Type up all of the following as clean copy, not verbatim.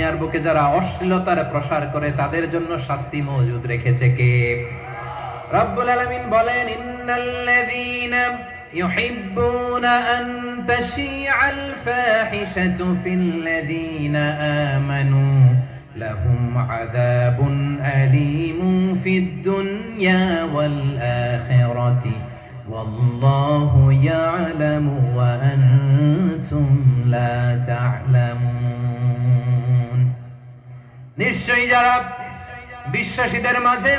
দুনিয়ার বুকে যারা অশ্লীলতার প্রসার করে তাদের জন্য শাস্তি মজুদ রেখেছে কে? রব্বুল আলামিন বলেন, ইন্নাল্লাযীনা ইউহিব্বুনা আন তাশিআল ফাহিশাতু ফিল্লাযীনা আমানু লাহুম আযাবুন আলীমুন ফিদ দুনিয়া ওয়াল আখিরাতি ওয়াল্লাহু ইয়ালামু ওয়া আনতুম লা তা'লামুন। নিশ্চয়ই যারা বিশ্বাসীদের মাঝে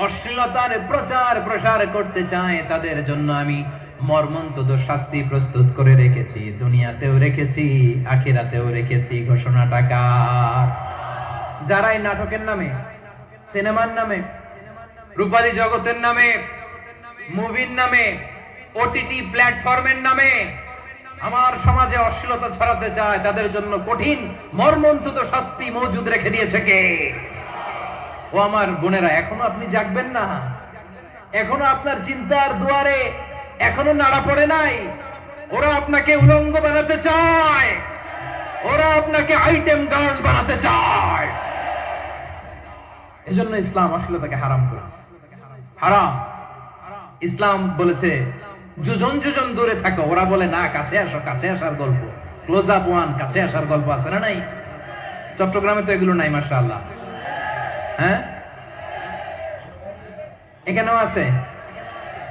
অশ্লীলতার প্রচার প্রসার করতে চায় তাদের জন্য আমি মর্মন্তুদ শাস্তি প্রস্তুত করে রেখেছি, দুনিয়াতেও রেখেছি, আখিরাতেও রেখেছি। ঘোষণাটা কার? যারা এই নাটকের নামে, সিনেমার নামে, রূপালী জগতের নামে, মুভির নামে, ওটিটি প্ল্যাটফর্মের নামে আমার সমাজে অশ্লীলতা ছড়াতে চায় তাদের জন্য কঠিন মর্মন্তুদ শাস্তি মজুদ রেখে দিয়েছে কে? ও আমার বোনেরা, এখনো আপনি জাগবেন না? এখনো আপনার চিন্তার দুয়ারে এখনো নাড়া পড়ে নাই? ওরা আপনাকে উলঙ্গ বানাতে চায়, ওরা আপনাকে আইটেম গার্ল বানাতে চায়। এজন্য ইসলাম অশ্লীলতাকে হারাম করেছে। হারাম। ইসলাম বলেছে যোজন যোজন দূরে থাকো, ওরা বলে না কাছে আসো, কাছে আসার গল্প, ক্লোজ আপ ওয়ান, কাছে আসার গল্প আছে না নাই? চট্টগ্রামে তো এগুলো নাই মাশাআল্লাহ। হ্যাঁ, এখানেও আছে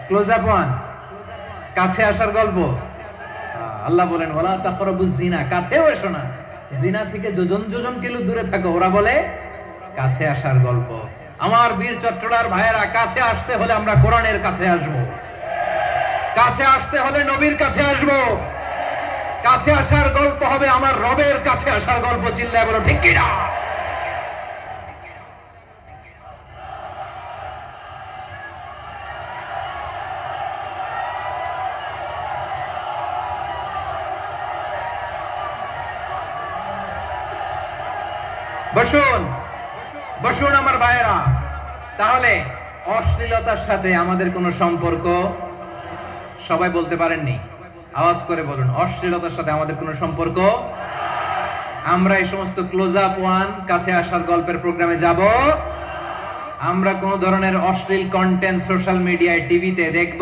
ক্লোজ আপ ওয়ান, কাছে আসার গল্প। আল্লাহ বলেন ওয়ালা তাকরাবুজ জিনা, কাছেও এসো না, জিনা থেকে যোজন যোজন কিলো দূরে থাকো, ওরা বলে কাছে আসার গল্প। আমার বীর চট্টলার ভাইয়েরা, কাছে আসতে হলে আমরা কোরআনের কাছে আসব, কাছে আসতে হলে নবীর কাছে আসব, কাছে আসার গল্প হবে আমার রবের কাছে আসার গল্প। চিল্লায় বলো ঠিক কিনা? বসুন বসুন আমার ভাইয়েরা। তাহলে অশ্লীলতার সাথে আমাদের কোনো সম্পর্ক? সবাই বলতে পারেননি, আওয়াজ করে বলুন, অশ্লীলতার সাথে আমাদের কোনো সম্পর্ক? আমরা এই সমস্ত ক্লোজ আপ ওয়ান, কাছে আসার গল্পের প্রোগ্রামে যাব? আমরা কোন ধরনের অশ্লীল কন্টেন্ট সোশ্যাল মিডিয়ায়, টিভিতে দেখব?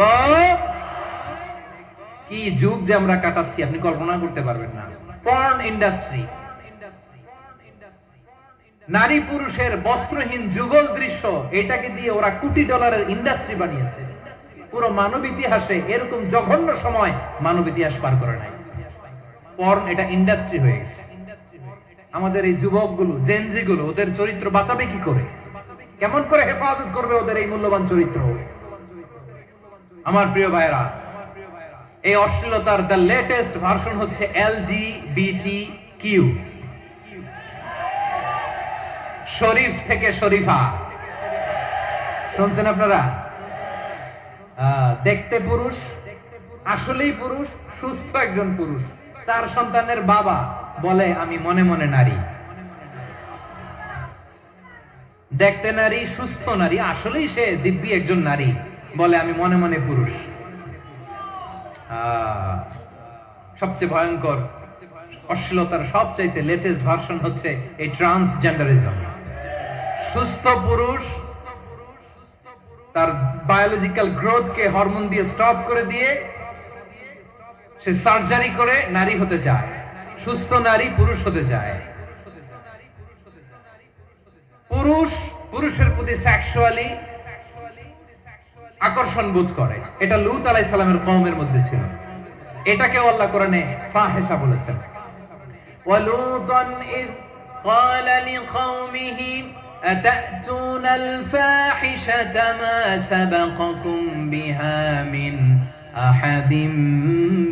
কি যুগ যে আমরা কাটাচ্ছি আপনি কল্পনা করতে পারবেন না। পর্ন ইন্ডাস্ট্রি, নারী পুরুষের বস্ত্রহীন যুগল দৃশ্য, এটাকে দিয়ে ওরা কোটি ডলারের ইন্ডাস্ট্রি বানিয়েছে। পুরো মানব ইতিহাসে এরকম জঘন্য সময় মানব ইতিহাস পার করে নাই। পর্ন এটা ইন্ডাস্ট্রি হয়ে গেছে। আমাদের এই যুবকগুলো, জেনজি গুলো, ওদের চরিত্র বাঁচাবে কি করে? কেমন করে হেফাজত করবে ওদের এই মূল্যবান চরিত্র? আমার প্রিয় ভাইরা, এই অশ্লীলতার দ্য লেটেস্ট ভার্সন হচ্ছে LGBTQ, শরীফ থেকে শরীফা। শুনছেন আপনারা? দেখতে পুরুষ, আসলেই পুরুষ, সুস্থ একজন পুরুষ, 4 সন্তানের বাবা, বলে আমি মনে মনে নারী। দেখতে নারী, সুস্থ নারী, আসলেই সে দিব্যি একজন নারী, বলে আমি মনে মনে পুরুষ। সবচেয়ে ভয়ঙ্কর অশ্লীলতার সবচাইতে লেটেস্ট ভার্সন হচ্ছে এই ট্রান্সজেন্ডারিজম। সুস্থ পুরুষ তার বায়োলজিক্যাল গ্রোথকে হরমোন দিয়ে স্টপ করে দিয়ে সে সার্জারি করে নারী হতে চায়, সুস্থ নারী পুরুষ হতে চায়। পুরুষ পুরুষের প্রতি সেক্সুয়ালি আকর্ষণ বোধ করে, এটা লূত আলাইহিস সালামের কওমের মধ্যে ছিল। এটাকে আল্লাহ কোরআনে ফাহিশা বলেছেন। ওয়ালুতান ইয ক্বালা লিকওমিহি আতাতুনাল ফাহিশাতা মা সাবাকাকুম বিহা মিন আহাদিম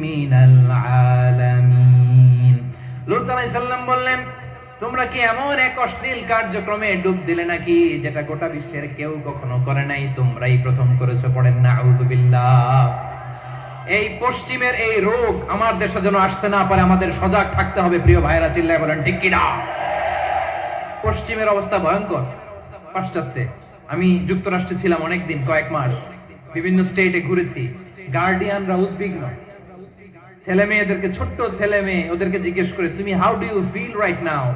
মিনাল আলামিন। লূত আলাইহিস সালাম বললেন, তোমরা কি এমন এক অশ্লীল কার্যক্রমে ডুব দিলে নাকি যেটা গোটা বিশ্বের কেউ কখনো করে নাই, তোমরাই প্রথম করেছো। পড়েন নাউযুবিল্লাহ। এই পশ্চিমের এই রোগ আমার দেশে যেন আসতে না পারে, আমাদের সজাগ থাকতে হবে। প্রিয় ভাইরা, চিল্লায় বলেন ঠিক কিনা? পশ্চিমের অবস্থা ভয়ঙ্কর। পাশ্চাত্যে আমি যুক্তরাষ্ট্রে ছিলাম অনেকদিন, কয়েক মাস, বিভিন্ন স্টেটে ঘুরেছি। গার্ডিয়ানরা উদ্বিগ্ন, ছেলে মেয়েদেরকে, ছোট্ট ছেলে মেয়ে, ওদেরকে জিজ্ঞেস করে তুমি how do you feel right now?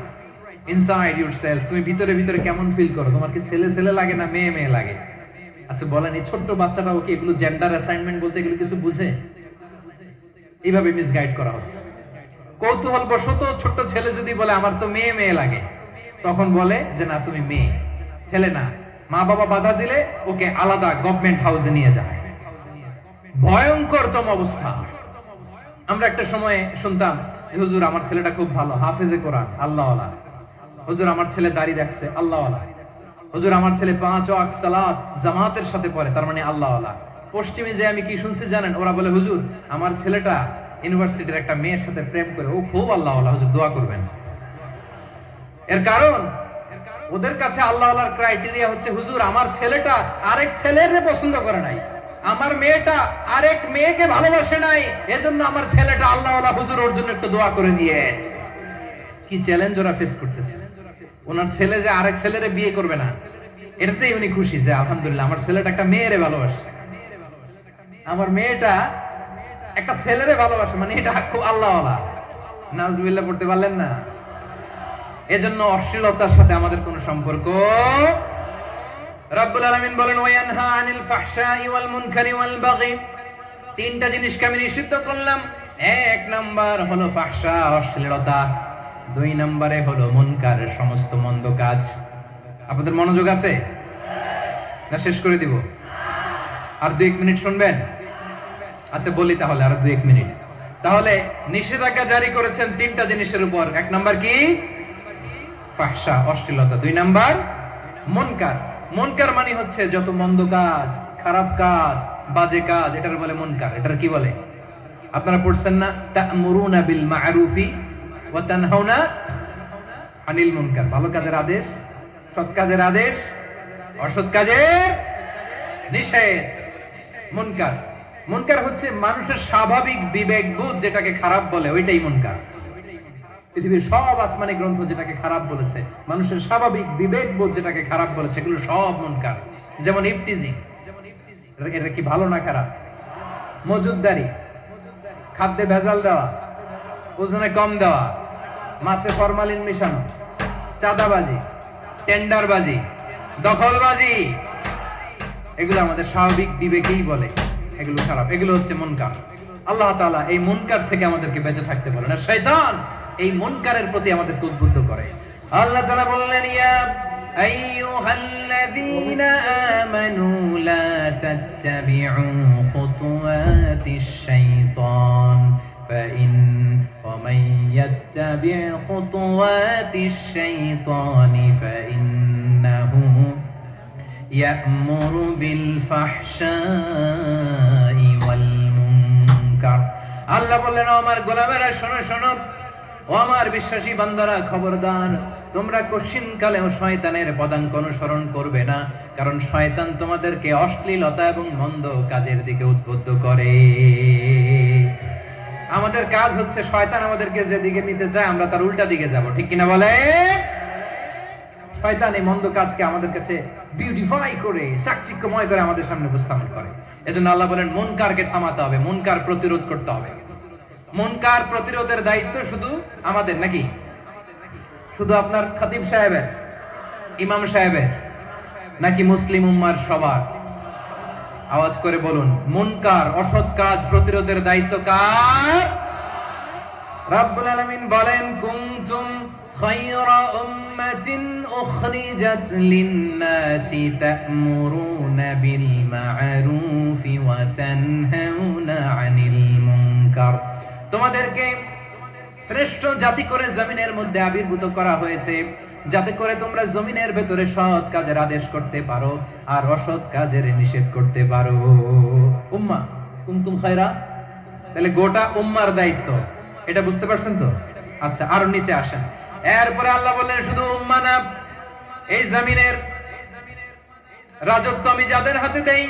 Inside yourself, তুমি ভিতরে ভিতরে কেমন ফিল করো? তোমার কি ছেলে ছেলে লাগে না মেয়ে মেয়ে লাগে? আচ্ছা বলেন, এই ছোট্ট বাচ্চাটা ওকে এগুলো জেন্ডার অ্যাসাইনমেন্ট বলতে এগুলো কিছু বুঝে? এইভাবে মিসগাইড করা হচ্ছে। কৌতূহল বশত ছোট্ট ছেলে যদি বলে আমার তো মেয়ে মেয়ে লাগে, তখন বলে যে না তুমি মেয়ে, ছেলে না। মা বাবা বাধা দিলে ওকে আলাদা গভর্নমেন্ট হাউসে নিয়ে যায়। ভয়ঙ্করতম অবস্থা। আমরা একটা সময়ে শুনতাম, হুজুর আমার ছেলেটা খুব ভালো, হাফেজে কোরআন, আল্লাহওয়ালা। হুজুর আমার ছেলে দাড়ি রাখছে, আল্লাহওয়ালা। হুজুর আমার ছেলে 5 ওয়াক্ত সালাত জামাতের সাথে পড়ে, তার মানে আল্লাহওয়ালা। পশ্চিমে যে আমি কি শুনছি জানেন? ওরা বলে হুজুর আমার ছেলেটা ইউনিভার্সিটির একটা মেয়ের সাথে প্রেম করে, ও খুব আল্লাহওয়ালা, হুজুর দোয়া করবেন। এর কারণ ওদের কাছে আল্লাহওয়ালার ক্রাইটেরিয়া হচ্ছে হুজুর আমার ছেলেটা আরেক ছেলের পছন্দ করে নাই, আমার মেয়েটা আরেক মেয়েকে ভালোবাসে নাই, এজন্য আমার ছেলেটা আল্লাহওয়ালা, হুজুর ওর জন্য একটু দোয়া করে দিয়ে। কি চ্যালেঞ্জ ওরা ফেস করতেছে। ওনার ছেলে যে আরেক ছেলেরে বিয়ে করবে না, এটাতেই উনি খুশি যে আলহামদুলিল্লাহ আমার ছেলেটা একটা মেয়েরে ভালোবাসে, আমার মেয়েটা একটা ছেলেরে ভালোবাসে, মানে এটা খুব আল্লাহওয়ালা। নাউজুবিল্লাহ পড়তে পারলেন না? এজন্য অশ্লীলতার সাথে আমাদের কোনো সম্পর্ক। রব্বুল আলামিন বলেন ওয়ায়ানহা আনিল ফাহশাই ওয়াল মুনকারি ওয়াল বাগি, তিনটা জিনিসকে আমি নিষিদ্ধ করলাম। এক নাম্বার হলো ফাহশা, অশ্লীলতা। 2 নম্বরে হলো মুনকার, সমস্ত মন্দ কাজ। আপনাদের মনোযোগ আছে না? শেষ করে দিব? আর 2-1 মিনিট শুনবেন? আচ্ছা বলি তাহলে, আর 2-1 মিনিট। তাহলে নিষেধাজ্ঞা জারি করেছেন 3টা জিনিসের উপর। 1 নাম্বার কি? ফাহশা, অশ্লীলতা। 2 নাম্বার মুনকার। মুনকার মানে হচ্ছে যত মন্দ কাজ, খারাপ কাজ, বাজে কাজ, এটার বলে মুনকার। এটার কি বলে? আপনারা পড়ছেন না তা'মুরুনা বিল মা'রুফি ওয়া তানহাউনা আনিল মুনকার। ভালো কাজের আদেশ, সৎ কাজের আদেশ, অসৎ কাজের নিষেধ। মুনকার, মুনকার হচ্ছে মানুষের স্বাভাবিক বিবেকবোধ যেটাকে খারাপ বলে, ওইটাই মুনকার। পৃথিবীর সব আসমানি গ্রন্থ যেটাকে খারাপ বলেছে, মানুষের স্বাভাবিক বিবেকবোধ যেটাকে খারাপ বলেছে, এগুলো সব মুনকার। যেমন ইফটিজিং, এটা কি ভালো না খারাপ? মজুদদারি, খাদ্যে ভেজাল দেওয়া, ওজনে কম দেওয়া, মাছে ফরমালিন মিশানো, চাঁদাবাজি, টেন্ডারবাজি, দখলবাজি, এগুলো আমাদের স্বাভাবিক বিবেকেই বলে এগুলো খারাপ, এগুলো হচ্ছে মুনকার। আল্লাহ তাআলা এই মুনকার থেকে আমাদেরকে বেঁচে থাকতে বলেন, আর শয়তান এই মুনকারের প্রতি আমাদেরকে উদ্বুদ্ধ করে। আল্লাহ তাআলা বললেন ইয়া আইয়ুহাল্লাযীনা আমানু লা তাত্তাবিউ খুতুওয়াতিশ শাইতান ফাইন ওয়া মান ইয়াত্তাবি' খুতুওয়াতিশ শাইতানি ফাইন্নাহু ইয়া'মুরু বিল ফাহশাই ওয়াল মুনকার। আল্লাহ বললেন ও আমার গোলামেরা শোনো শোনো, ও আমার বিশ্বাসী বান্দারা খবরদার, তোমরা কশিনকালেও শয়তানের পদাঙ্ক অনুসরণ করবে না, কারণ শয়তান তোমাদেরকে অশ্লীলতা এবং মন্দ কাজের দিকে উদ্বুদ্ধ করে। আমাদের কাজ হচ্ছে শয়তান আমাদেরকে যেদিকে নিতে চায় আমরা তার উল্টা দিকে যাব, ঠিক কিনা বলে? শয়তান এই মন্দ কাজকে আমাদের কাছে বিউটিফাই করে, চাকচিক্যময় করে আমাদের সামনে উপস্থাপন করে। এজন্য আল্লাহ বলেন মুনকারকে থামাতে হবে, মুনকার প্রতিরোধ করতে হবে। মুনকার প্রতিরোধের দায়িত্ব শুধু আমাদের নাকি? শুধু আপনার খতিব সাহেবের, ইমাম সাহেবের, নাকি মুসলিম উম্মার সবার? আওয়াজ করে বলুন, মুনকার অসৎ কাজ প্রতিরোধের দায়িত্ব কার? রব্বুল আলামিন বলেন কুনতুম খায়রা উম্মাতিন উখরিজাত লিন-নাসি তা'মুরুনা বিল মা'রুফি ওয়া তানহাউনা আনিল মুনকার। তোমাদেরকে শ্রেষ্ঠ জাতি করে জমিনের মধ্যে আবির্ভূত করা হয়েছে, যাতে করে তোমরা জমিনের ভেতরে সৎ কাজের আদেশ করতে পারো আর অসৎ কাজের নিষেধ করতে পারো। উম্মাহ কুনতুম খায়রা, তাহলে গোটা উম্মার দায়িত্ব, এটা বুঝতে পারছেন তো? আচ্ছা আরো নিচে আসেন। এরপরে আল্লাহ বললেন শুধু উম্মাহ না, এই জমিনের রাজত্ব আমি যাদের হাতে দেই,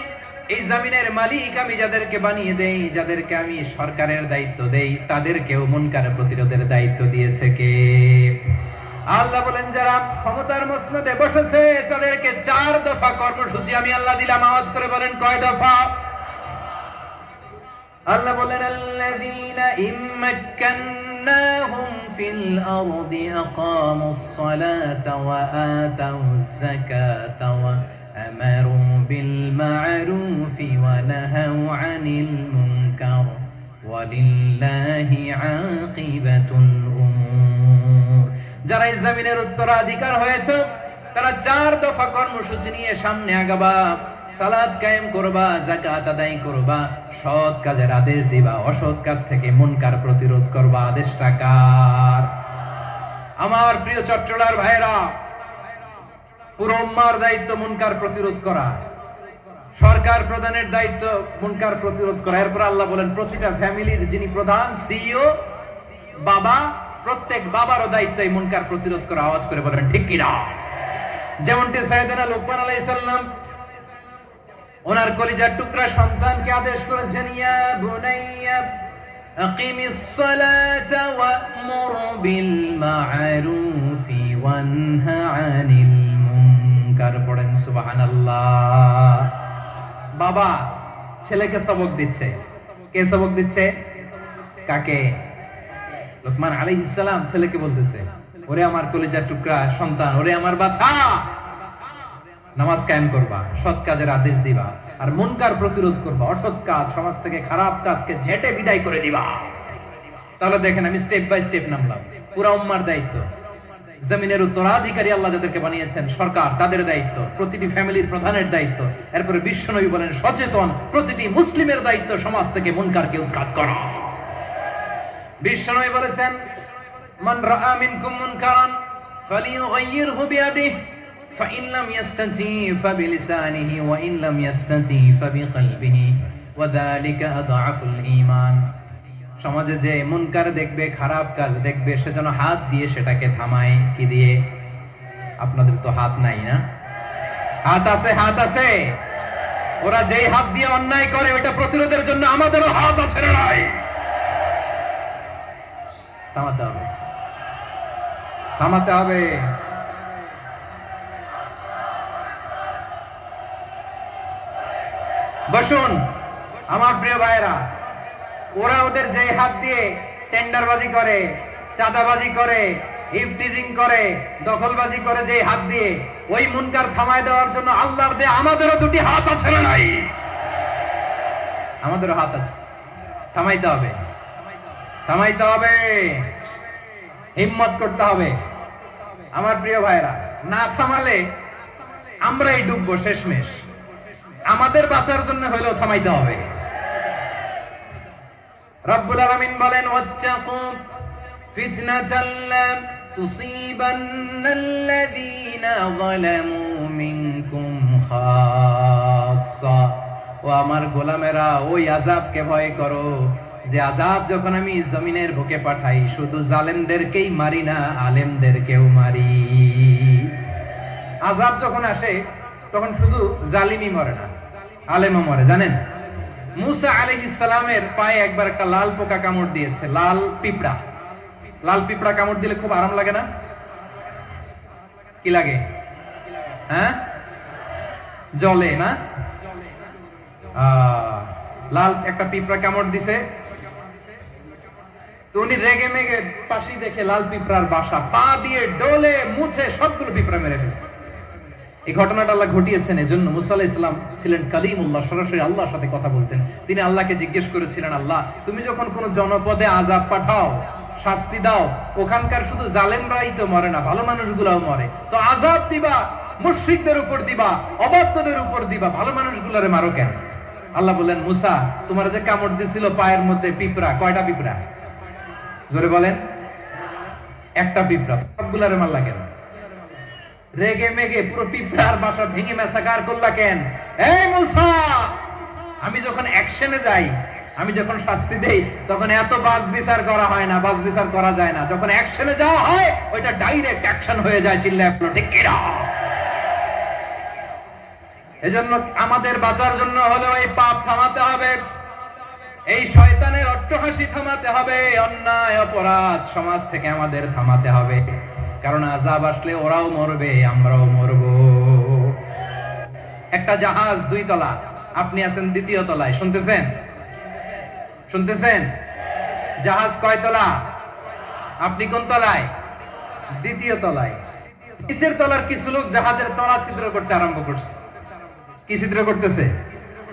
এই জমিনের মালিক আমি যাদেরকে বানিয়ে দেই, যাদেরকে আমি সরকারের দায়িত্ব দেই, তাদেরকেও মুনকার প্রতিরোধের দায়িত্ব দিয়েছে কে? আল্লাহ বলেন যারা ক্ষমতার মসনদে বসেছে তাদেরকে 4 দফা কর্মসূচি আমি আল্লাহ দিলাম। আওয়াজ করে বলেন কয় দফা? আল্লাহ বলেন আল্লাযীনা ইম্মাক্কান্নাহুম ফিল আরদি আকামুস সালাতা ওয়া আতাউজ যাকাতা ওয়া আমারু বিল মা'রুফি ওয়া নাহাউ আনিল মুনকার ওয়ালিল্লাহি আকিবাতুল উমুর। যারা এই জমিনের উত্তরাধিকার হয়েছে তারা 4 দফা কর্মসূচি নিয়ে সামনে আগাবা। সালাত কায়েম করবা, যাকাত আদায় করবা, সৎ কাজের আদেশ দিবা, অসৎ কাজ থেকে মুনকার প্রতিরোধ করবা। আদেশটা কার? আমার প্রিয় চট্টলার ভাইরা, পুরো উম্মার দায়িত্ব মুনকার প্রতিরোধ করা, সরকার প্রধানের দায়িত্ব মুনকার প্রতিরোধ করা। এরপর আল্লাহ বলেন প্রতিটা ফ্যামিলির যিনি প্রধান সিইও বাবা, প্রত্যেক বাবারও দায়িত্ব এই মুনকার প্রতিরোধ করা। আওয়াজ করে বলেন ঠিক কি না? যেমনটি সাইয়েদনা লুকমান আলাইহিস সালাম ওনার কলিজার টুকরা সন্তানকে আদেশ করেছেন, ইয়া বুনাইয়া আকিমিস সালাতা ওয়া'মুর বিল মা'রুফি ওয়ানহা আনিল মুনকার। পড়েন সুবহানাল্লাহ। বাবা ছেলেকে সবক দিচ্ছে। কে সবক দিচ্ছে? কাকে? লুকমান আলাইহিস সালাম ছেলেকে বলতেছে, ওরে আমার কলিজার টুকরা সন্তান, ওরে আমার বাছা, নামাজ কায়েম করবা, সৎ কাজের আদেশ দিবা, আর মুনকার প্রতিরোধ করবা, অসৎ কাজ, সমাজ থেকে খারাপ কাজকে ঝেঁটে বিদায় করে দিবা। তাহলে দেখেন আমি স্টেপ বাই স্টেপ নামলাম। পুরা উম্মার দায়িত্ব, জমিনের উত্তরাধিকারী আল্লাহ যাদেরকে বানিয়েছেন সরকার, তাদের দায়িত্ব, প্রতিটি ফ্যামিলির প্রধানের দায়িত্ব। এরপরে বিশ্বনবী বলেন সচেতন প্রতিটি মুসলিমের দায়িত্ব সমাজ থেকে মুনকারকে উৎখাত করা। বিশ্বনবী বলেছেন, মান রাআ মিনকুম মুনকারান ফালিয়ুগাইয়িরহু বিয়াদিহি ফাইন লাম ইয়াস্তাতি ফাবিলিসানিহি ওয়া ইন লাম ইয়াস্তাতি ফাবিকলবিহি ওয়া যালিকা আযআফুল ঈমান। সমাজে যে মুনকার দেখবে, খারাপ কাজ দেখবে, সেজন্য হাত দিয়ে সেটাকে থামায়। কি দিয়ে? আপনাদের তো হাত নাই না? হাত আছে, হাত আছে। ওরা যেই হাত দিয়ে অন্যায় করে ওটা প্রতিরোধের জন্য আমাদেরও হাত আছে না নাই? থামাতে হবে, থামাতে হবে। বসুন আমার প্রিয় ভাইরা, ওরা ওদের যে হাত দিয়ে টেন্ডারবাজি করে, চাঁদাবাজি করে, ইফটিজিং করে, দখলবাজি করে, যে হাত দিয়ে, ওই মুনকার থামায় দেওয়ার জন্য আল্লাহর দেয়া আমাদেরও দুটি হাত আছে না নাই? আমাদেরও হাত আছে। থামাইতে হবে, থামাইতে হবে, হিম্মত করতে হবে। আমার প্রিয় ভাইরা, না থামালে আমরাই ডুববো শেষমেশ। আমাদের বাঁচার জন্য হলেও থামাইতে হবে। রব্বুল আলামিন বলেন, ওয়াত্তাকু ফিতনাতাল লা তুসিবান্নাল্লাযীনা যালামু মিনকুম খাসসা। ও আমার গোলামেরা, ওই আযাবকে ভয় করো যে আযাব যখন আমি জমিনের বুকে পাঠাই শুধু জালেমদেরকেই মারি না, আলেমদেরকেও মারি। আযাব যখন আসে তখন শুধু জালিমই মরে না, আলেমও মরে। জানেন মুসা আলাইহিস সালামের পায়ে একবার একটা লাল পোকা কামড় দিয়েছে, লাল পিঁপড়া। লাল পিঁপড়া কামড় দিলে খুব আরাম লাগে না? কি লাগে? হ্যাঁ, জ্বলে না? লাল একটা পিঁপড়া কামড় দিছে, তো উনি রেগে মেগে পাশি দেখে লাল পিঁপড়ার বাসা, পা দিয়ে ডলে মুছে সবগুলো পিঁপড়া মেরে ফেলছে। এই ঘটনাটা আল্লাহ ঘটিয়েছেন এজন্য মুসা আলাইহিস সালাম ছিলেন কালিমুল্লাহ, সরাসরি আল্লাহর সাথে কথা বলতেন। তিনি আল্লাহকে জিজ্ঞেস করেছিলেন, আল্লাহ তুমি যখন কোন জনপদে আযাব পাঠাও, শাস্তি দাও, ওখানকার শুধু জালেমরাই তো মরে না, ভালো মানুষগুলাও মরে, তো আযাব দিবা মুশরিকদের উপর দিবা, অবাধ্যদের উপর দিবা, ভালো মানুষগুলোরে মারো কেন? আল্লাহ বললেন, মুসা তোমার যে কামড় দিছিল পায়ের মধ্যে পিঁপড়া, কয়টা পিঁপড়া? জোরে বলেন। একটা পিঁপড়া, সবগুলারে মারলা কেন? রেগে মেগে পুরো পিঁপড়ার বাসা ভেঙে মেসাকার করলা কেন? এই মুসা, আমি যখন অ্যাকশনে যাই, আমি যখন শাস্তি দেই, তখন এত বাস বিচার করা হয় না, বাস বিচার করা যায় না। যখন অ্যাকশনে যাওয়া হয় ওইটা ডাইরেক্ট অ্যাকশন হয়ে যায়। চিল্লায় ঠিক কি না? এজন্য আমাদের বাঁচার জন্য হলেও এই পাপ থামাতে হবে, এই শয়তানের অট্টহাসি থামাতে হবে, অন্যায় অপরাধ সমাজ থেকে আমাদের থামাতে হবে। কারণ আযাব আসলে ওরাও মরবে, আমরাও মরব। একটা জাহাজ 2 তলা, আপনি আছেন 2য় তলায়। শুনতেছেন? শুনতেছেন? জাহাজ কয় তলা? আপনি কোন তলায়? দ্বিতীয় তলায়। নিচের তলার কিছু লোক জাহাজের তলা ছিদ্র করতে আরম্ভ করছে। কি ছিদ্র করতেছে?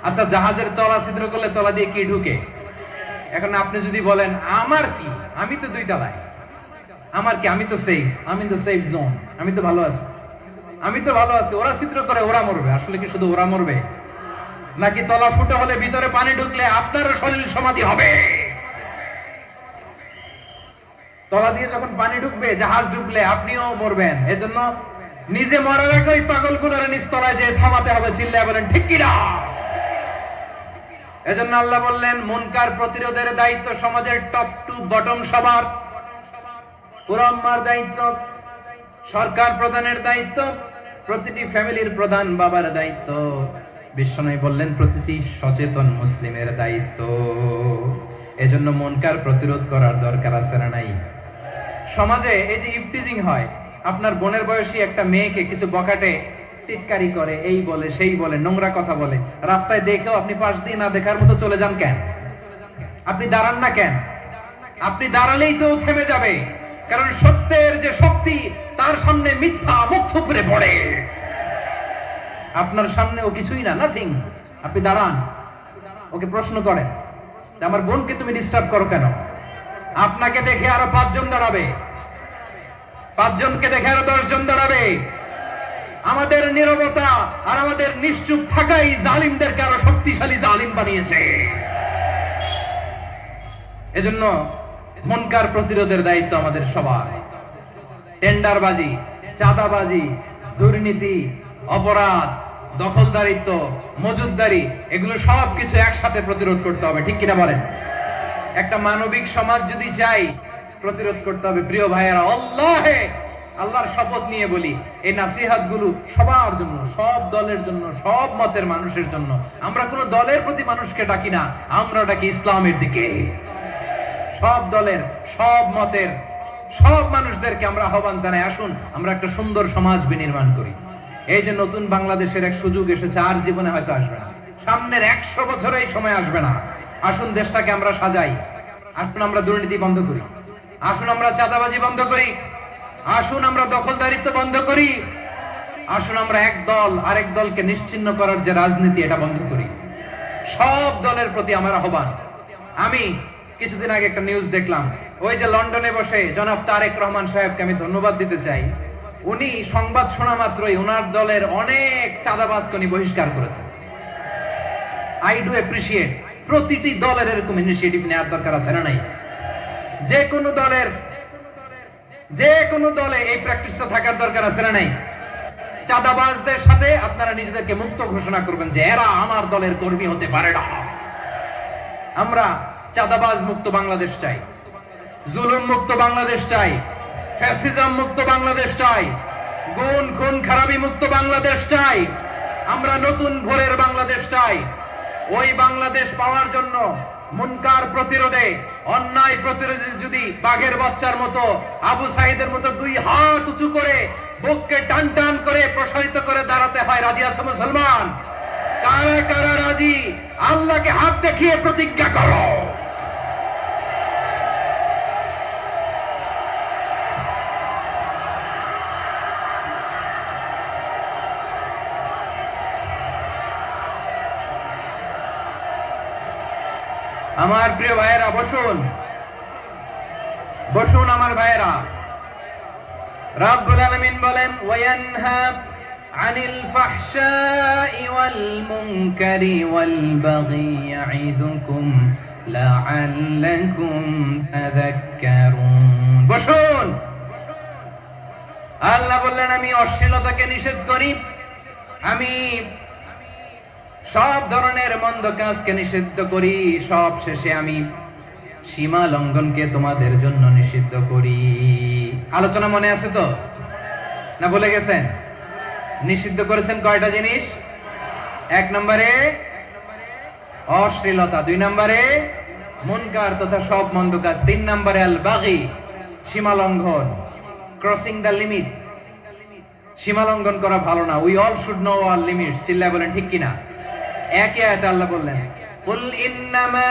আচ্ছা, জাহাজের তলা ছিদ্র করলে তলা দিয়ে কি ঢুকে? এখন আপনি যদি বলেন আমার কি, আমি তো 2 তলায়, আমার কি, আমি তো সেফ, আমি তো সেফ জোন, আমি তো ভালো আছি, আমি তো ভালো আছি, ওরা ছিদ্র করে ওরা মরবে। আসলে কি শুধু ওরা মরবে, নাকি তলা ফুটো হলে ভিতরে পানি ঢুকলে আপনারও শরীর সমাধি হবে? তলা দিয়ে যখন পানি ঢুকবে, জাহাজ ঢুকলে আপনিও মরবেন। এজন্য নিজে মরার আগে ওই পাগলগুলোর নিচতলায় যে থামাতে হবে। চিল্লায় বলেন ঠিক কিনা? এজন্য আল্লাহ বললেন মুনকার প্রতিরোধের দায়িত্ব সমাজের টপ টু বটম সবার। পুরম্মার দায়িত্ব, সরকার প্রধানের দায়িত্ব, প্রতিটি ফ্যামিলির প্রধান বাবার দায়িত্ব, বিশ্বনবী বললেন প্রতিটি সচেতন মুসলিমের দায়িত্ব। এজন্য মুনকার প্রতিরোধ করার দরকার আছে না নাই? সমাজে এই যে ইফটিজিং হয়, আপনার বোনের বয়সী একটা মেয়েকে কিছু বখাটে টিটকারি করে, এই বলে সেই বলে, নোংরা কথা বলে, রাস্তায় দেখেও আপনি পাশ দিয়ে না দেখার মতো চলে যান কেন? আপনি দাঁড়ান না কেন? আপনি দাঁড়ালেই তো থেমে যাবে, কারণ সত্যের যে শক্তি তার সামনে মিথ্যা মুখ থুবড়ে পড়ে। আপনার সামনে ও কিছুই না, নাথিং। আপনি দাঁড়ান, ওকে প্রশ্ন করেন যে আমার বোনকে তুমি ডিস্টার্ব করো কেন? আপনাকে দেখে আরো 5 জন দাঁড়াবে, 5 জনকে দেখে আরো 10 জন দাঁড়াবে। আমাদের নীরবতা আর আমাদের নিশ্চুপ থাকাই জালিমদেরকে আরো শক্তিশালী জালিম বানিয়েছে। এজন্য মুনকার প্রতিরোধের দায়িত্ব আমাদের সবার। টেন্ডারবাজি, চাঁদাবাজি, দুর্নীতি, অপরাধ, দখলদারিত্ব, মজুদদারি, এগুলো সব কিছু একসাথে প্রতিরোধ করতে হবে। ঠিক কিনা বলেন? একটা মানবিক সমাজ যদি চাই, প্রতিরোধ করতে হবে। প্রিয় ভাইয়েরা, আল্লাহর শপথ নিয়ে বলি, এই নাসিহাত গুলো সবার জন্য, সব দলের জন্য, সব মতের মানুষের জন্য। আমরা কোন দলের প্রতি মানুষকে ডাকি না, আমরা ডাকি ইসলামের দিকে। সব দলের, সব মতের, সব মানুষদেরকে আমরা আহ্বান জানাই, আসুন আমরা একটা সুন্দর সমাজ বিনির্মাণ করি। এই যে নতুন বাংলাদেশের এক সুযোগ এসেছে, আর জীবনে হয়তো আসবে না, সামনের 100 বছরে এই সময় আসবে না। আসুন দেশটাকে আমরা সাজাই, আসুন আমরা দুর্নীতি বন্ধ করি, আসুন আমরা চাঁদাবাজি বন্ধ করি, আসুন আমরা দখলদারিত্ব বন্ধ করি, আসুন আমরা এক দল আরেক দলকে নিশ্চিহ্ন করার যে রাজনীতি, এটা বন্ধ করি। সব দলের প্রতি আমার আহ্বান। আমি কিছুদিন আগে একটা নিউজ দেখলাম, ওই যে লন্ডনে বসে জনাব তারেক রহমান সাহেবকে আমি ধন্যবাদ দিতে চাই। উনি সংবাদ শোনা মাত্রই ওনার দলের অনেক চাঁদাবাজকে উনি বহিষ্কার করেছেন। I do appreciate. প্রতিটি দলের এরকম ইনিশিয়েটিভ নেওয়ার দরকার আছে না নাই? যে কোনো দলে এই প্র্যাকটিসটা থাকার দরকার আছে না নাই? চাঁদাবাজদের সাথে আপনারা নিজেদেরকে মুক্ত ঘোষণা করবেন যে এরা আমার দলের কর্মী হতে পারে না। আমরা চাঁদাবাজ মুক্ত বাংলাদেশ চাই, জুলুম মুক্ত বাংলাদেশ চাই, ফ্যাসিজম মুক্ত বাংলাদেশ চাই, গুণ খুন খারাপি মুক্ত বাংলাদেশ চাই। আমরা নতুন ভোরের বাংলাদেশ চাই। ওই বাংলাদেশ পাওয়ার জন্য মুনকার প্রতিরোধে, অন্যায় প্রতিরোধে যদি বাঘের বাচ্চার মতো, আবু সাইদের মতো 2 হাত উঁচু করে, বুককে টান টান করে প্রসারিত করে দাঁড়াতে হয়, রাজি আছো মুসলমান? কারা কারা রাজি? আল্লাহকে হাত দেখিয়ে প্রতিজ্ঞা করো। আমার প্রিয় ভাইয়েরা, বসুন বসুন আমার ভাইয়েরা। রব্বুল আলামিন বলেন, ওয়ায়ানহা আনিল ফাহশাই ওয়াল মুনকারি ওয়াল বাগি ইয়াইদুকুম লাআল্লাকুম তাযাক্কারুন। বসুন। আল্লাহ বললেন, আমি অশ্লীলতাকে নিষেধ করি, আমি সব ধরনের মন্দ কাজকে নিষিদ্ধ করি, সব শেষে আমি সীমা লঙ্ঘনকে তোমাদের জন্য নিষিদ্ধ করি। আলোচনা মনে আছে তো? না ভুলে গেছেন? নিষিদ্ধ করেছেন কয়টা জিনিস? 1 নম্বরে অশ্লীলতা, 2 নম্বরে মুনকার তথা সব মন্দ কাজ, 3 নম্বরে আল বাগি, সীমা লঙ্ঘন, ক্রসিং দ্য লিমিট। সীমা লঙ্ঘন করা ভালো না। We all should know our limits. চিল্লায় বলেন ঠিক কিনা? একই আয়াতে আল্লাহ বললেন, কুল ইন্নামা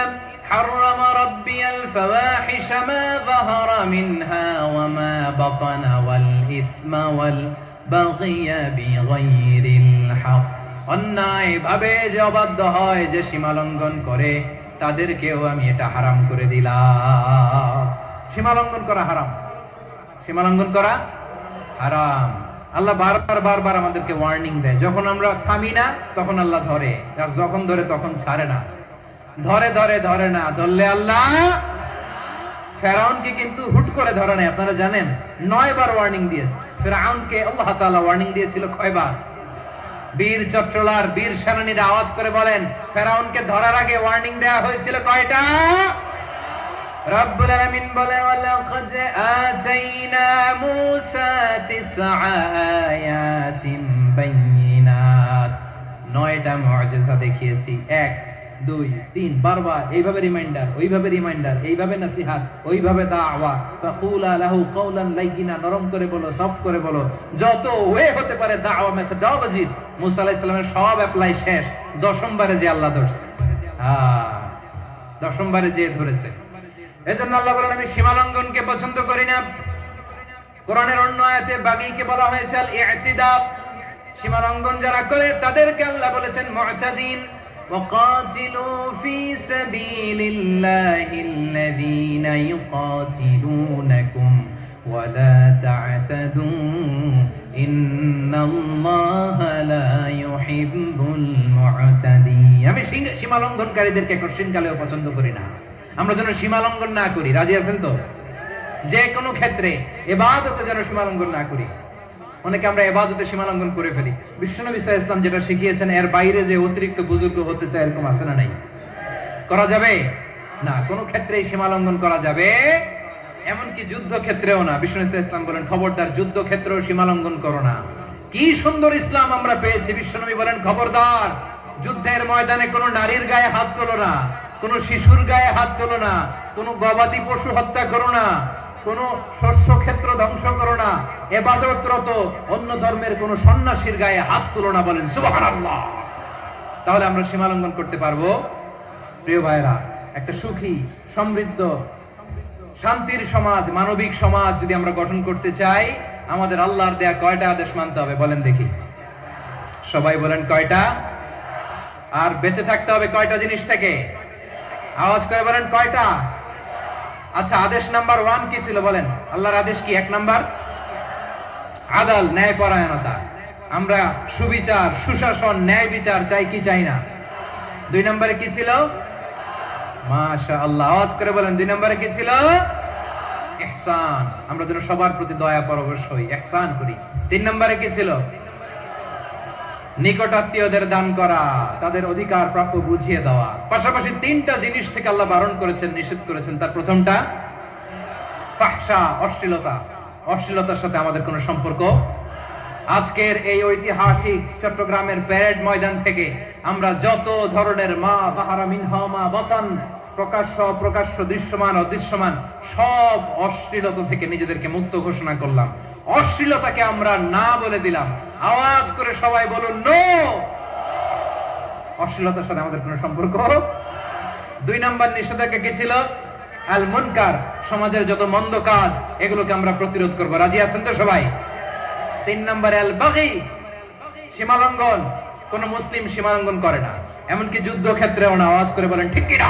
حرم ربي الفواحش ما ظهر منها وما بطن والإثم والبغي بغير الحق অন্যায় ভাবে যে অবাধ্য হয়, যে সীমা লঙ্ঘন করে, তাদেরকেও আমি এটা হারাম করে দিলাম। সীমা লঙ্ঘন করা হারাম, সীমা লঙ্ঘন করা হারাম। আল্লাহ বারবার আমাদেরকে ওয়ার্নিং দেয়। যখন আমরা থামি না তখন আল্লাহ ধরে, আর যখন ধরে তখন ছাড়ে না। ধরে না, ধরলে আল্লাহ। ফেরাউনকে কিন্তু হুট করে ধরে নাই, আপনারা জানেন 9 বার ওয়ার্নিং দিয়েছে। ফেরাউনকে আল্লাহ তাআলা ওয়ার্নিং দিয়েছিল কয়বার? বীর চট্টলার বীর সেনানীরা আওয়াজ করে বলেন, ফেরাউনকে ধরার আগে ওয়ার্নিং দেয়া হয়েছিল কয়টা? রব্বুল আলামিন বলে, ওয়ালাকাদ আতাইনা মূসা 9 আয়াতিন বাইয়িনাত, 9টা মুআজিজা দেখিয়েছি। 1 2 3 বারবার এইভাবে রিমাইন্ডার, ওইভাবে রিমাইন্ডার, এইভাবে নসিহত, ওইভাবে দাওয়া। ফাকুলা লাহু কাওলান লাইয়িনা, নরম করে বলো, সফট করে বলো, যত ওয়ে হতে পারে দাওয়া মেথডোলজি। মুসা আলাইহিস সালামের সব অ্যাপ্লাই শেষ, 10ম বারে যে আল্লাহ ধরছে। 10ম বারে যে ধরেছে। এজন্য আল্লাহ বলেন, আমি সীমা লঙ্ঘনকে পছন্দ করি না। কোরআনের অন্য আয়াতে বাগীকে বলা হয়েছে আল ইতিদা, সীমা লঙ্ঘন যারা করে তাদেরকে আল্লাহ বলেছেন মুতাদিন। وقاتلوا في سبيل الله الذين يقاتلونكم ولا تعتدوا إن الله لا يحب المعتدين। আমি সীমা লঙ্ঘনকারীদেরকে কোশ্চেন কালেও পছন্দ করি না। আমরা যেন সীমা লঙ্ঘন না করি, রাজি আছেন তো? যে কোনো ক্ষেত্রে ইবাদতে যেন সীমা লঙ্ঘন না করি। অনেকে আমরা ইবাদতে সীমা লঙ্ঘন করে ফেলি। বিশ্বনবী সাল্লাল্লাহু আলাইহি ওয়াসাল্লাম যেটা শিখিয়েছেন এর বাইরে যে অতিরিক্ত বুজুর্গ হতে চায়, এরকম আছে না? নাই? করা যাবে না, কোনো ক্ষেত্রেই সীমা লঙ্ঘন করা যাবে, এমনকি যুদ্ধ ক্ষেত্রেও না। বিশ্বনবী সাল্লাল্লাহু আলাইহি ওয়াসাল্লাম বলেন, খবরদার যুদ্ধ ক্ষেত্রেও সীমা লঙ্ঘন করো না। কি সুন্দর ইসলাম আমরা পেয়েছি। বিশ্বনবী বলেন, খবরদার যুদ্ধের ময়দানে কোনো নারীর গায়ে হাত তোলো না, কোনো শিশুর গায়ে হাত তোলো না, কোনো গবাদি পশু হত্যা করো না, কোন শস্য ক্ষেত্র ধ্বংস করো না, ইবাদতরত অন্য ধর্মের কোন সন্ন্যাসীর গায়ে হাত তুলো না। বলেন সুবহানাল্লাহ। তাহলে আমরা সীমা লঙ্ঘন করতে পারবো? প্রিয় ভাইরা, একটা সুখী, সমৃদ্ধ, শান্তির সমাজ, মানবিক সমাজ যদি আমরা গঠন করতে চাই, আমাদের আল্লাহর দেয়া কয়টা আদেশ মানতে হবে বলেন দেখি? সবাই বলেন কয়টা? আর বেঁচে থাকতে হবে কয়টা জিনিস থেকে? আওয়াজ করে বলেন কয়টা? আচ্ছা, আদেশ নাম্বার 1 কি ছিল বলেন? আল্লাহর আদেশ কি? 1 নাম্বার আদাল, ন্যায়পরায়ণতা। আমরা সুবিচার, সুশাসন, ন্যায় বিচার চাই কি চাই না? 2 নম্বরে কি ছিল? মাশাআল্লাহ, আওয়াজ করে বলেন 2 নম্বরে কি ছিল? ইহসান, আমরা যেন সবার প্রতি দয়া পরবশ হই, ইহসান করি। 3 নম্বরে কি ছিল? নিকটাত্মীয়দের দান করা, তাদের অধিকার প্রাপ্য বুঝিয়ে দেওয়া। পাশাপাশি 3টা জিনিস থেকে আল্লাহ বারণ করেছেন, নিষেধ করেছেন। তার প্রথমটা ফাহশা, অশ্লীলতা। অশ্লীলতার সাথে আমাদের কোনো সম্পর্ক। আজকের এই ঐতিহাসিক চট্টগ্রামের প্যারেড ময়দান থেকে আমরা যত ধরনের মা বাহারা মিনহা মা বাতান, প্রকাশ্য দৃশ্যমান অদৃশ্যমান সব অশ্লীলতা থেকে নিজেদেরকে মুক্ত ঘোষণা করলাম। অশ্লীলতাকে আমরা না বলে দিলাম। আওয়াজ করে সবাই বলুন নো। অশ্লীলতার সাথে আমাদের কোনো সম্পর্ক। 2 নম্বর নিষেধাজ্ঞা কি ছিল? আল মুনকার, সমাজের যত মন্দ কাজ এগুলোকে আমরা প্রতিরোধ করব। রাজি আছেন তো সবাই? 3 নম্বরে আল বাগী, সীমালঙ্ঘন। কোন মুসলিম সীমালঙ্ঘন করে না, এমনকি যুদ্ধ ক্ষেত্রেও না। আওয়াজ করে বলেন ঠিক কি না?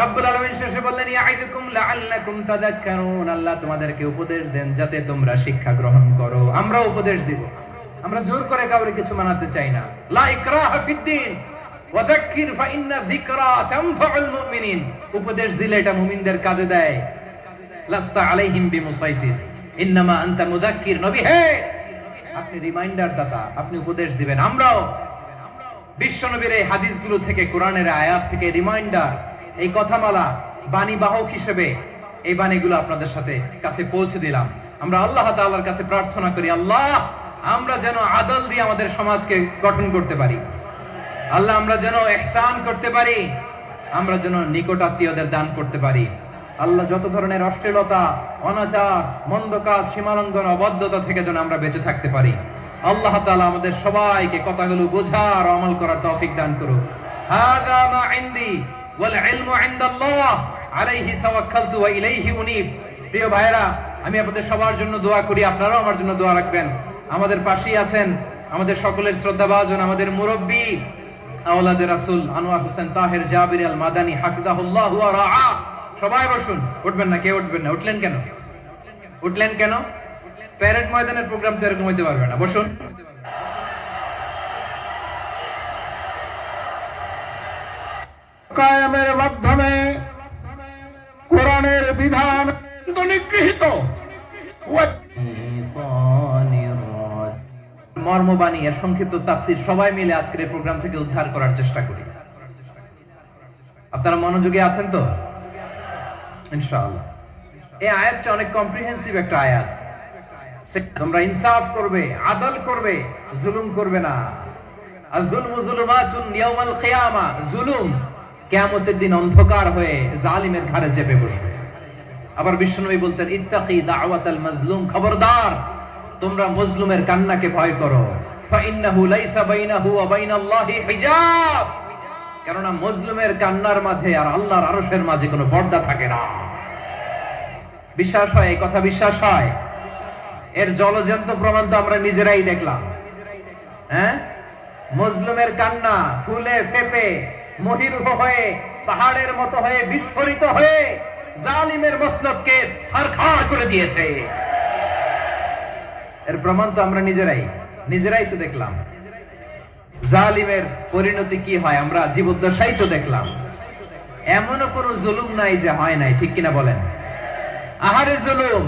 রব্বুল আলামিন শেষে বললেন, ইয়াইদুকুম লাআল্লাকুম তাযাক্কারুন, আল্লাহ তোমাদেরকে উপদেশ দেন যাতে তোমরা শিক্ষা গ্রহণ করো। আমরা উপদেশ দিব, আমরা জোর করে কাউকে কিছু মানাতে চাই না। লা ইকরাহা ফিদ্দিন ওয়াযাক্কির ফাইন্না যিকরা তানফাউল মুমিনিন। উপদেশ দিলে এটা মুমিনদের কাজে দেয়। লাস্তা আলাইহিম বিমুসাইতির ইন্নামা আনতা মুযাক্কির। নবী হে, আপনি রিমাইন্ডার দাতা, আপনি উপদেশ দিবেন। আমরাও বিশ্বনবীর এই হাদিসগুলো থেকে, কোরআনের আয়াত থেকে রিমাইন্ডার, এই কথামালা বাণী বাহক হিসেবে এই বাণীগুলো আপনাদের সাথে কাছে পৌঁছে দিলাম। আমরা আল্লাহ তাআলার কাছে প্রার্থনা করি, আল্লাহ আমরা যেন আদল দিয়ে আমাদের সমাজকে গঠন করতে পারি। আল্লাহ আমরা যেন ইহসান করতে পারি, আমরা যেন নিকটাত্মীয়দের দান করতে পারি। আল্লাহ যত ধরনের অশ্লীলতা, অনাচার, মন্দ কাজ, সীমালঙ্ঘন, অবাধ্যতা থেকে যেন আমরা বেঁচে থাকতে পারি। আল্লাহ তাআলা আমাদের সবাইকে কথাগুলো বোঝার ও আমল করার তৌফিক দান করুন। হাযা মা ইনদি ওয়াল ইলমু ইনদাল্লাহ আলাইহি তাওয়াক্কালতু ওয়া ইলাইহি উনীব। প্রিয় ভাইরা, আমি আপনাদের সবার জন্য দোয়া করি, আপনারাও আমার জন্য দোয়া রাখবেন। আমাদের পাশেই আছেন আমাদের সকলের শ্রদ্ধাভাজন আমাদের মুরব্বী আওলাদে রাসূল আনোয়ার হোসেন তাহের জাবির আল মাদানী হাফিজাহুল্লাহ ওয়া রাআ। সবাই বসুন। উঠবেন না, কেউ উঠবেন না। উঠলেন কেন? উঠলেন কেন? প্যারেড ময়দানের প্রোগ্রাম তো এরকম হইতে পারবে না। বসুন। কায়েমের মাধ্যমে কোরআনের বিধান নিগৃহীত মর্মবাণী এর সংক্ষিপ্ত তাফসীর সবাই মিলে আজকের এই প্রোগ্রাম থেকে উদ্ধার করার চেষ্টা করি। আপনারা মনোযোগী আছেন তো? ইনশাআল্লাহ। এই আয়াতটা অনেক কম্প্রিহেন্সিভ একটা আয়াত। তোমরা ইনসাফ করবে, আদল করবে, জুলুম করবে না। আয-যুলমু যুলুমাতুন ইয়াউমাল কিয়ামা। জুলুম কিয়ামতের দিন অন্ধকার হয়ে জালিমের ঘাড়ে চেপে বসবে। আবার বিশ্বনবী বলতেন, ইত্তাকি দাওয়াতাল মাজলুম, খবরদার তোমরা মজলুমের কান্নাকে ভয় করো। ফাইন্নাহু লাইসা বাইনাহু ওয়া বাইনাল্লাহি হিজাব। কেননা মজলুমের কান্নার মাঝে আর আল্লাহর আরশের মাঝে কোনো পর্দা থাকে না। বিশ্বাস হয়? এই কথা বিশ্বাস হয়? এর জলজন্ত প্রমাণ তো আমরা নিজেরাই দেখলাম। হ্যাঁ, মজলুমের কান্না ফুলে ফেপে মহিরুহ হয়ে পাহাড়ের মতো হয়ে বিস্ফোরিত হয়ে জালিমের মসনদকে ছারখার করে দিয়েছে। এর প্রমাণ তো আমরা নিজেরাই তো দেখলাম। জালিমের পরিণতি কি হয় আমরা জীবদ্দশাই তো দেখলাম। এমনও কোন জুলুম নাই যে হয় নাই, ঠিক কিনা বলেন? আহারে জুলুম,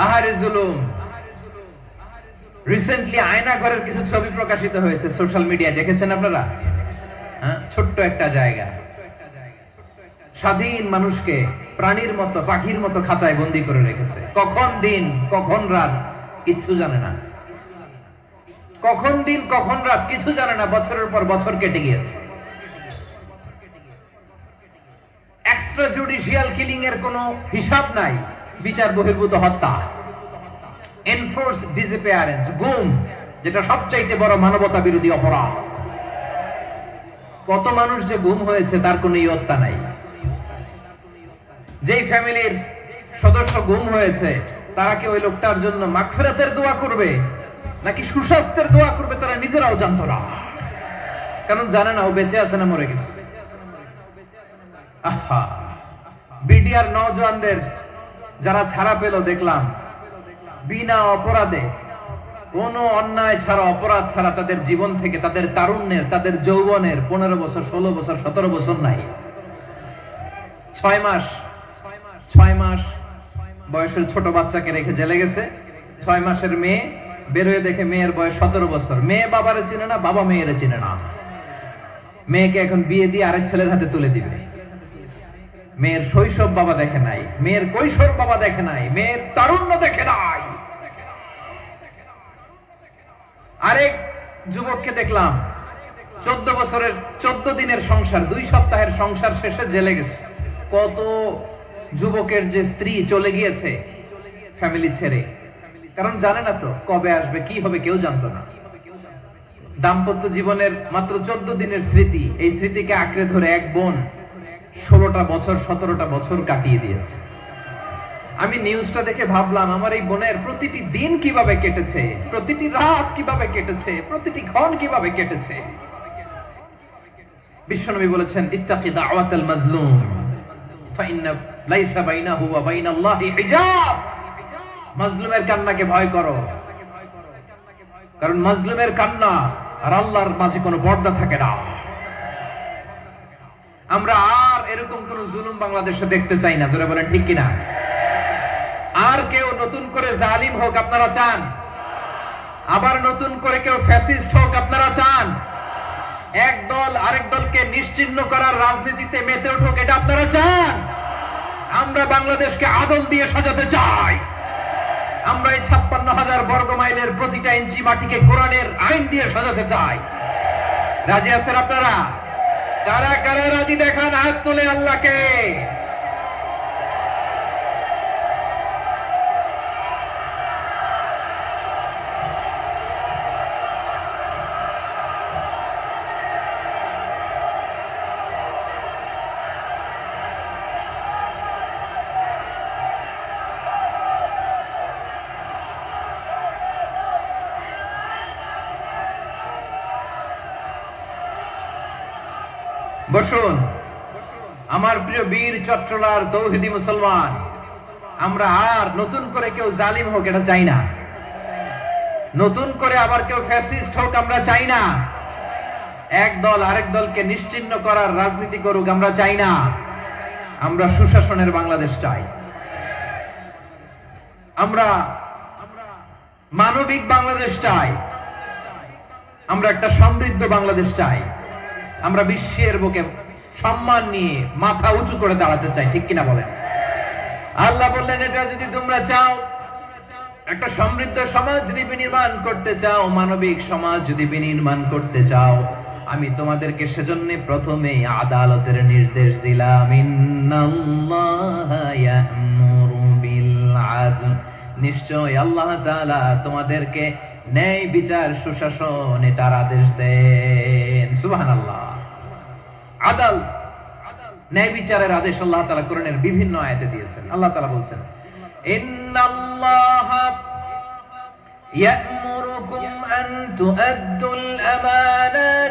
আহারে জুলুম। রিসেন্টলি আয়না ঘরের কিছু ছবি প্রকাশিত হয়েছে সোশ্যাল মিডিয়ায়, দেখেছেন আপনারা? হ্যাঁ, ছোট্ট একটা জায়গা, স্বাধীন মানুষকে প্রাণীর মতো পাখির মতো খাঁচায় বন্দী করে রেখেছে। কখন দিন কখন রাত কিচ্ছু জানে না, কখন দিন কখন রাত কিছু জানে না। বছরের পর বছর কেটে গিয়েছে। এক্সট্রা জুডিশিয়াল কিলিং এর কোনো হিসাব নাই। বিচার বহির্ভূত হত্যা, এনফোর্স ডিসঅ্যাপিয়ারেন্স, গুম, যেটা সবচাইতে বড় মানবতা বিরোধী অপরাধ। কত মানুষ যে গুম হয়েছে তার কোনো ইয়ত্তা নাই। যেই ফ্যামিলির সদস্য গুম হয়েছে তারা কি ওই লোকটার জন্য মাগফিরাতের দোয়া করবে নাকি সুস্বাস্থ্যের দোয়া করবে তারা নিজেরাও জানতো না। কারণ জানে না ও বেঁচে আছে না মরে গেছে। আহা, বিডিআর নওজওয়ানদের যারা ছাড়া পেল দেখলাম, বিনা অপরাধে কোনো অন্যায় ছাড়া অপরাধ ছাড়া তাদের জীবন থেকে, তাদের তারুণ্যের, তাদের যৌবনের 15 বছর 16 বছর 17 বছর নাই, 6 মাস বয়সের ছোট বাচ্চাকে রেখে জেলে গেছে। 6 মাসের মেয়ে বের হয়ে দেখে মেয়ের বয়স 17 বছর। মেয়ে বাবারে চিনে না, বাবা মেয়েরে চিনে না। মেয়েকে এখন বিয়ে দিয়ে আরেক ছেলের হাতে তুলে দিবে। মেয়ের শৈশব বাবা দেখে নাই, মেয়ের কৈশোর বাবা দেখে নাই, মেয়ের তারুণ্য দেখে নাই। আরেক যুবককে দেখলাম 14 বছরের 14 দিনের সংসার, 2 সপ্তাহের সংসার শেষে জেলে গেছে। কত যুবকের যে স্ত্রী চলে গিয়েছে ফ্যামিলি ছেড়ে, কারণ জানে না তো কবে আসবে, কি হবে, কেউ জানতো না। দাম্পত্য জীবনের মাত্র 14 দিনের স্মৃতি, এই স্মৃতিকে আঁকড়ে ধরে এক বোন 16টা বছর 17টা বছর কাটিয়ে দিয়েছে। আমি নিউজটা দেখে ভাবলাম আমার এই বোনের প্রতিটি দিন কিভাবে কেটেছে, প্রতিটি রাত কিভাবে কেটেছে, প্রতিটি ক্ষণ কিভাবে কেটেছে। বিশ্বনবী বলেছেন, ইত্তাকি দাওয়াতাল মাজলুম ফাইন্না লাইসা বাইনাহু ওয়া বাইনাল্লাহি হিজাব। মাজলুমের কান্নাকে ভয় করো, কারণ মাজলুমের কান্না আর আল্লাহর মাঝে কোনো পর্দা থাকে না। আমরা আর এরকম কোন জুলুম বাংলাদেশে দেখতে চাই না। জোরে বলেন ঠিক কিনা? আর কেউ নতুন করে জালিম হোক আপনারা চান? আবার নতুন করে কেউ ফ্যাসিস্ট হোক আপনারা চান? এক দল আরেক দলকে নিশ্চিহ্ন করার রাজনীতিতে মেতে উঠুক এটা আপনারা চান? আমরা বাংলাদেশকে আদল দিয়ে সাজাতে চাই। আমরা এই 56,000 বর্গ মাইলের প্রতিটা ইঞ্চি মাটিকে কোরআনের আইন দিয়ে সাজাতে চাই। রাজি আছেন আপনারা? কারা কারা রাজি দেখান হাত তুলে আল্লাহকে। বসুন আমার প্রিয় বীর চট্টলার তৌহিদি মুসলমান, আমরা আর নতুন করে কেউ জালিম হোক এটা চাই না, নতুন করে আবার কেউ ফ্যাসিস্ট হোক আমরা চাই না, এক দল আরেক দলকে নিশ্চিহ্ন করার রাজনীতি করুক আমরা চাই না। আমরা সুশাসনের বাংলাদেশ চাই, আমরা মানবিক বাংলাদেশ চাই, আমরা একটা সমৃদ্ধ বাংলাদেশ চাই, আমরা বিশ্বের বুকে সম্মান নিয়ে মাথা উঁচু করে দাঁড়াতে চাই, ঠিক কিনা বলেন? আল্লাহ বললেন এটা যদি তোমরা চাও, একটা সমৃদ্ধ সমাজ যদি বিনির্মাণ করতে চাও, মানবিক সমাজ যদি বিনির্মাণ করতে চাও, আমি তোমাদেরকে সেজন্য প্রথমে আদালতের নির্দেশ দিলাম। ইন্নাল্লাহা ইয়া'মুরু বিল আদল, নিশ্চয় আল্লাহ তাআলা তোমাদেরকে ন্যায় বিচার সুশাসন এটার আদেশ দেন। সুবহানাল্লাহ। আদাল, ন্যায় বিচারের আদেশ আল্লাহ তাআলা কোরআনের বিভিন্ন আয়াতে দিয়েছেন। আল্লাহ তাআলা বলছেন ইন্নাল্লাহা ইয়া'মুরুকুম আন তুআদ্দুল আমানাত